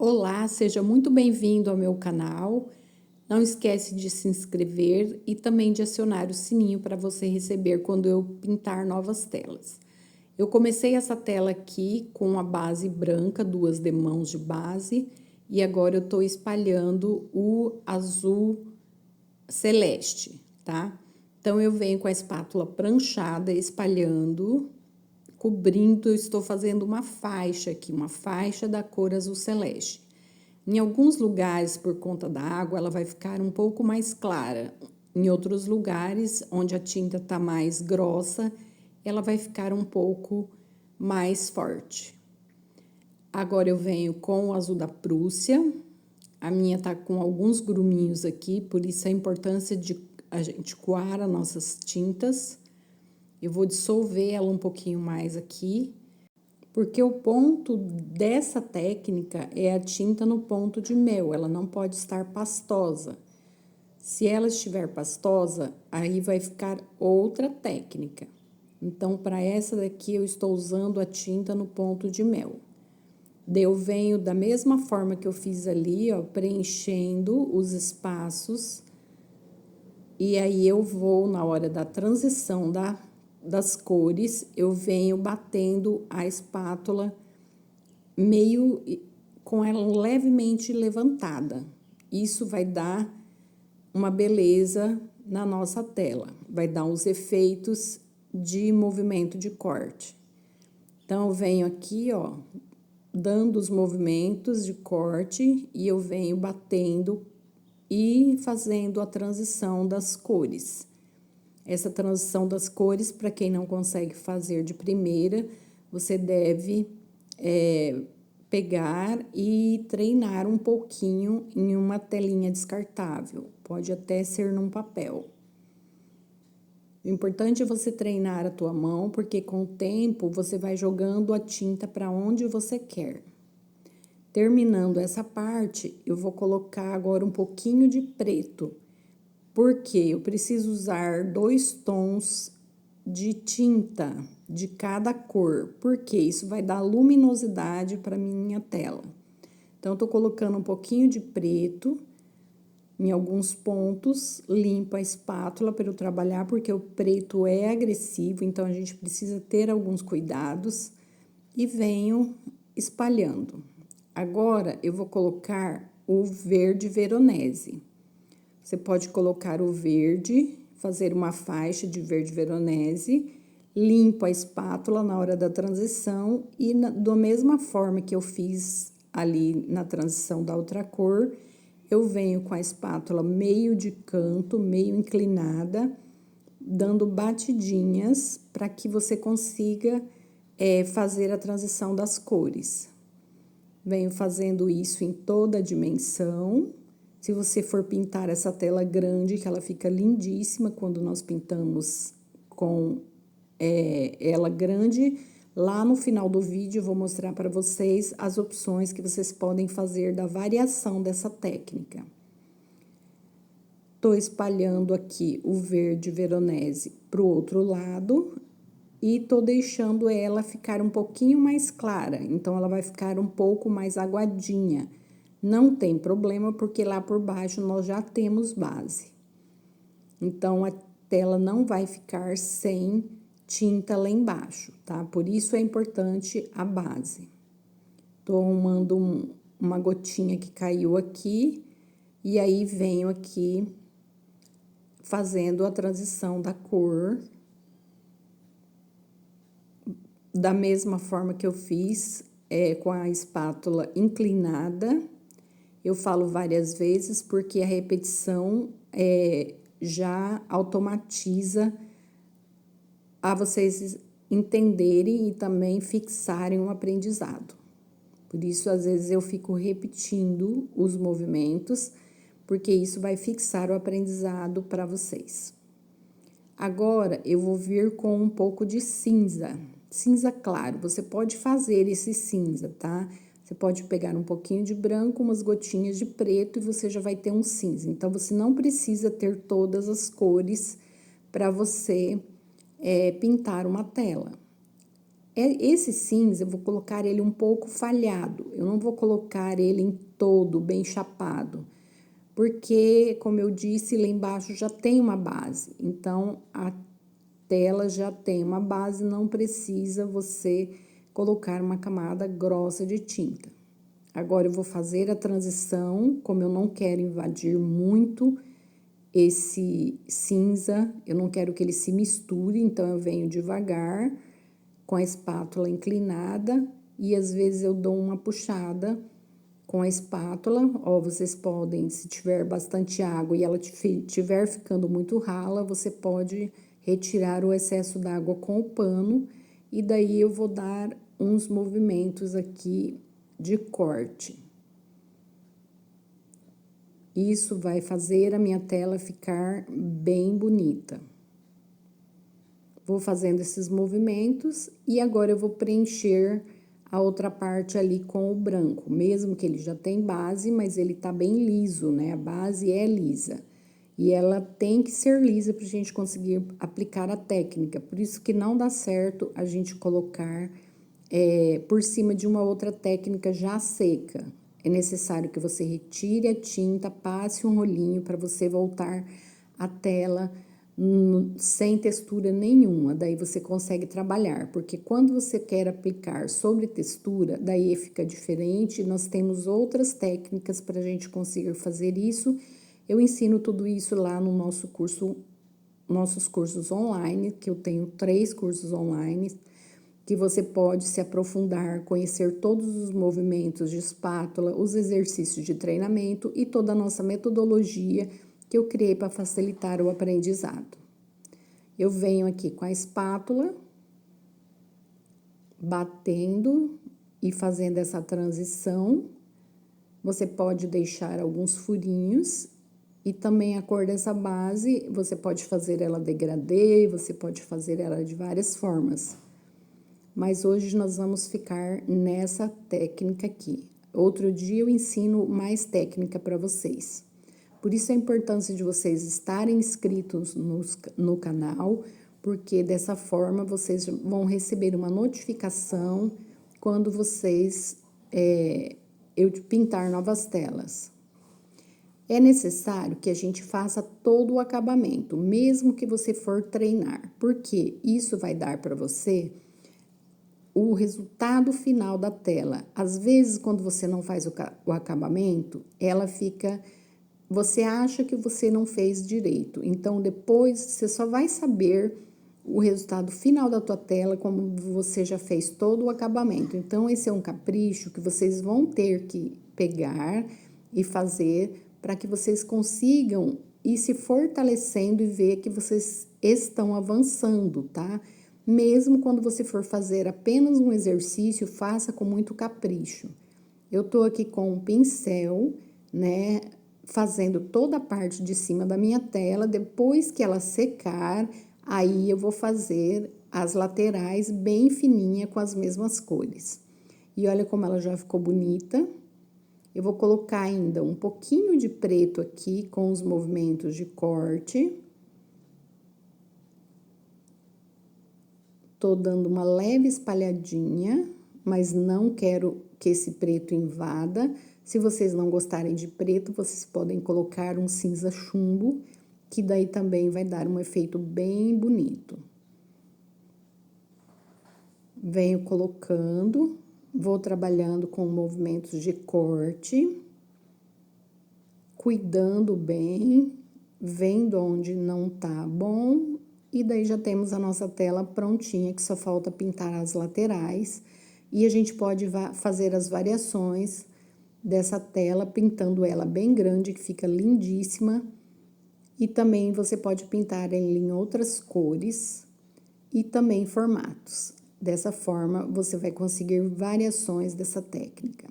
Olá, seja muito bem-vindo ao meu canal. Não esquece de se inscrever e também de acionar o sininho para você receber quando eu pintar novas telas. Eu comecei essa tela aqui com a base branca, 2 demãos de base, e agora eu estou espalhando o azul celeste, tá? Então, eu venho com a espátula pranchada, espalhando, cobrindo, eu estou fazendo uma faixa aqui, uma faixa da cor azul celeste. Em alguns lugares, por conta da água, ela vai ficar um pouco mais clara. Em outros lugares, onde a tinta está mais grossa, ela vai ficar um pouco mais forte. Agora eu venho com o azul da Prússia. A minha tá com alguns gruminhos aqui, por isso a importância de a gente coar as nossas tintas. Eu vou dissolver ela um pouquinho mais aqui, porque o ponto dessa técnica é a tinta no ponto de mel, ela não pode estar pastosa. Se ela estiver pastosa, aí vai ficar outra técnica. Então, para essa daqui, eu estou usando a tinta no ponto de mel. Daí eu venho da mesma forma que eu fiz ali, ó, preenchendo os espaços. E aí eu vou, na hora da transição das cores, eu venho batendo a espátula meio com ela levemente levantada. Isso vai dar uma beleza na nossa tela, vai dar uns efeitos de movimento de corte. Então, eu venho aqui, ó, dando os movimentos de corte e eu venho batendo e fazendo a transição das cores. Essa transição das cores, para quem não consegue fazer de primeira, você deve pegar e treinar um pouquinho em uma telinha descartável. Pode até ser num papel. O importante é você treinar a tua mão, porque com o tempo você vai jogando a tinta para onde você quer. Terminando essa parte, eu vou colocar agora um pouquinho de preto, porque eu preciso usar 2 tons de tinta de cada cor, porque isso vai dar luminosidade para minha tela. Então, eu tô colocando um pouquinho de preto em alguns pontos, limpo a espátula para eu trabalhar, porque o preto é agressivo, então a gente precisa ter alguns cuidados, e venho espalhando. Agora, eu vou colocar o verde veronese. Você pode colocar o verde, fazer uma faixa de verde veronese, limpo a espátula na hora da transição e da mesma forma que eu fiz ali na transição da outra cor, eu venho com a espátula meio de canto, meio inclinada, dando batidinhas para que você consiga fazer a transição das cores. Venho fazendo isso em toda a dimensão. Se você for pintar essa tela grande, que ela fica lindíssima quando nós pintamos com ela grande, lá no final do vídeo eu vou mostrar para vocês as opções que vocês podem fazer da variação dessa técnica. Tô espalhando aqui o verde veronese pro outro lado e tô deixando ela ficar um pouquinho mais clara, então ela vai ficar um pouco mais aguadinha. Não tem problema, porque lá por baixo nós já temos base. Então, a tela não vai ficar sem tinta lá embaixo, tá? Por isso é importante a base. Tô arrumando uma gotinha que caiu aqui, e aí venho aqui fazendo a transição da cor. Da mesma forma que eu fiz com a espátula inclinada. Eu falo várias vezes porque a repetição já automatiza a vocês entenderem e também fixarem um aprendizado. Por isso, às vezes, eu fico repetindo os movimentos, porque isso vai fixar o aprendizado para vocês. Agora, eu vou vir com um pouco de cinza, cinza claro. Você pode fazer esse cinza, tá? Você pode pegar um pouquinho de branco, umas gotinhas de preto e você já vai ter um cinza. Então, você não precisa ter todas as cores para você pintar uma tela. Esse cinza, eu vou colocar ele um pouco falhado, eu não vou colocar ele em todo bem chapado, porque, como eu disse, lá embaixo já tem uma base, então a tela já tem uma base, não precisa você colocar uma camada grossa de tinta. Agora eu vou fazer a transição, como eu não quero invadir muito esse cinza, eu não quero que ele se misture, então eu venho devagar, com a espátula inclinada, e às vezes eu dou uma puxada com a espátula. Ó, vocês podem, se tiver bastante água e ela estiver ficando muito rala, você pode retirar o excesso d'água com o pano, e daí eu vou dar uns movimentos aqui de corte. Isso vai fazer a minha tela ficar bem bonita. Vou fazendo esses movimentos e agora eu vou preencher a outra parte ali com o branco, mesmo que ele já tem base, mas ele tá bem liso, né? A base é lisa. E ela tem que ser lisa para a gente conseguir aplicar a técnica. Por isso que não dá certo a gente colocar por cima de uma outra técnica já seca. É necessário que você retire a tinta, passe um rolinho para você voltar a tela sem textura nenhuma, daí você consegue trabalhar, porque quando você quer aplicar sobre textura, daí fica diferente, nós temos outras técnicas para a gente conseguir fazer isso. Eu ensino tudo isso lá no nosso curso, nossos cursos online, que eu tenho 3 cursos online, que você pode se aprofundar, conhecer todos os movimentos de espátula, os exercícios de treinamento e toda a nossa metodologia que eu criei para facilitar o aprendizado. Eu venho aqui com a espátula, batendo e fazendo essa transição. Você pode deixar alguns furinhos e também a cor dessa base, você pode fazer ela degradê, você pode fazer ela de várias formas. Mas hoje nós vamos ficar nessa técnica aqui. Outro dia eu ensino mais técnica para vocês. Por isso a importância de vocês estarem inscritos no canal, porque dessa forma vocês vão receber uma notificação quando eu pintar novas telas. É necessário que a gente faça todo o acabamento, mesmo que você for treinar, porque isso vai dar para você o resultado final da tela. Às vezes, quando você não faz o acabamento, ela fica... Você acha que você não fez direito, então depois você só vai saber o resultado final da tua tela como você já fez todo o acabamento. Então esse é um capricho que vocês vão ter que pegar e fazer para que vocês consigam ir se fortalecendo e ver que vocês estão avançando, tá? Mesmo quando você for fazer apenas um exercício, faça com muito capricho. Eu tô aqui com um pincel, né, fazendo toda a parte de cima da minha tela. Depois que ela secar, aí eu vou fazer as laterais bem fininha com as mesmas cores. E olha como ela já ficou bonita. Eu vou colocar ainda um pouquinho de preto aqui com os movimentos de corte. Tô dando uma leve espalhadinha, mas não quero que esse preto invada. Se vocês não gostarem de preto, vocês podem colocar um cinza chumbo, que daí também vai dar um efeito bem bonito. Venho colocando, vou trabalhando com movimentos de corte, cuidando bem, vendo onde não tá bom, e daí já temos a nossa tela prontinha, que só falta pintar as laterais, e a gente pode fazer as variações dessa tela, pintando ela bem grande, que fica lindíssima. E também você pode pintar ela em outras cores e também formatos. Dessa forma, você vai conseguir variações dessa técnica.